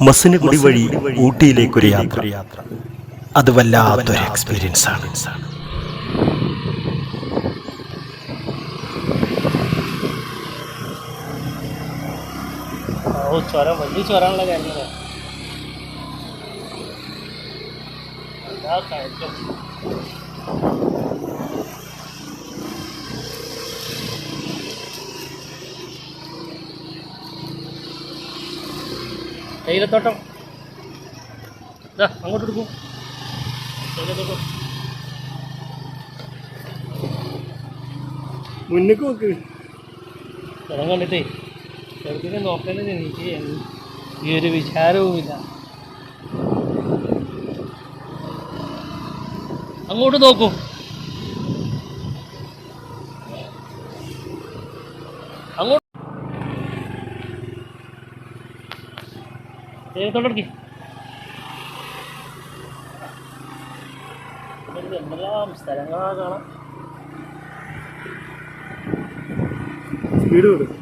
മസിനഗുഡി വഴി ഊട്ടിയിലേക്കൊരു യാത്ര. അത് വല്ലാത്തൊരു എക്സ്പീരിയൻസ് ആണ്. ചുരം വലിയ ചുരമുള്ള കാര്യങ്ങളാണ്. തേയിലത്തോട്ടം അങ്ങോട്ട് എടുക്കും. തേയിലത്തോട്ടം മുന്നിക്ക് നോക്ക്. സ്ഥലം കണ്ടിട്ടേ ചെറുതിനെ നോക്കേണ്ടത് എനിക്ക് ഈ ഒരു വിചാരവുമില്ല. അങ്ങോട്ട് നോക്കൂ. അങ്ങോട്ട് തേയിലത്തോട്ടം എന്തെല്ലാം സ്ഥലങ്ങളാണ് കാണാം. സ്പീഡ് കൊടുക്കും.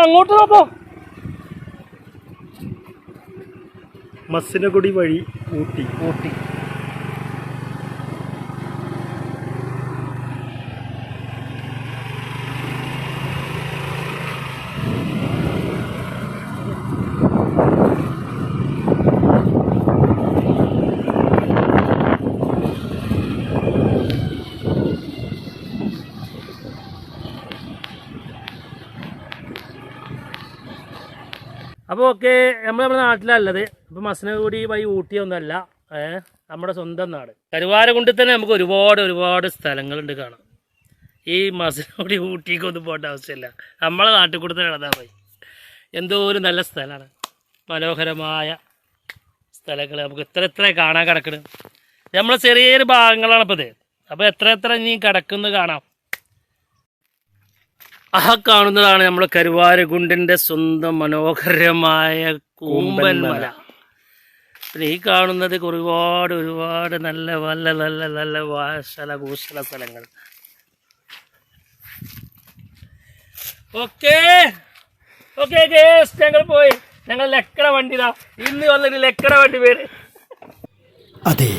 അങ്ങോട്ട് നോക്കോ. മസിനഗുഡി വഴി ഊട്ടി. അപ്പോൾ ഓക്കെ, നമ്മുടെ നാട്ടിലല്ലത്. ഇപ്പോൾ മസിനഗുഡി വഴി ഊട്ടിയൊന്നുമല്ല, നമ്മുടെ സ്വന്തം നാട് കരുവാരക്കുണ്ടിൽ തന്നെ നമുക്ക് ഒരുപാട് സ്ഥലങ്ങളുണ്ട് കാണാം. ഈ മസിനഗുഡി ഊട്ടിക്കൊന്നും പോകേണ്ട ആവശ്യമില്ല, നമ്മളെ നാട്ടിൽ കൂടെ തന്നെ നടന്നാൽ പോയി. എന്തോ ഒരു നല്ല സ്ഥലമാണ്, മനോഹരമായ സ്ഥലങ്ങൾ നമുക്ക് എത്ര കാണാൻ കിടക്കണം. നമ്മളെ ചെറിയൊരു ഭാഗങ്ങളാണ് ഇപ്പോൾ ഇത്. അപ്പോൾ എത്ര ഇനി കിടക്കുന്നത് കാണാം. ആ കാണുന്നതാണ് നമ്മുടെ കരുവാരക്കുണ്ടിൻ്റെ സ്വന്തം മനോഹരമായ കൂമ്പൻ മല. പിന്നെ ഈ കാണുന്നത് ഒരുപാട് നല്ല ഭൂഷല സ്ഥലങ്ങൾ. ഓക്കെ ഞങ്ങൾ പോയി. ഞങ്ങൾ ലക്കട വണ്ടിതാ ഇന്ന് വന്നിട്ട് ലക്കട വണ്ടി പേര്. അതെ,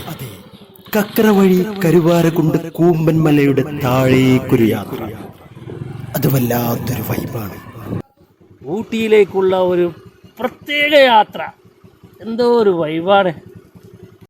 കക്കറ വഴി കരുവാരക്കുണ്ട് കൂമ്പൻ മലയുടെ താഴേക്കൊരു യാത്ര. അത് വല്ലാത്തൊരു വൈബാണ്. ഊട്ടിയിലേക്കുള്ള ഒരു പ്രത്യേക യാത്ര, എന്തോ ഒരു വൈബാണ്.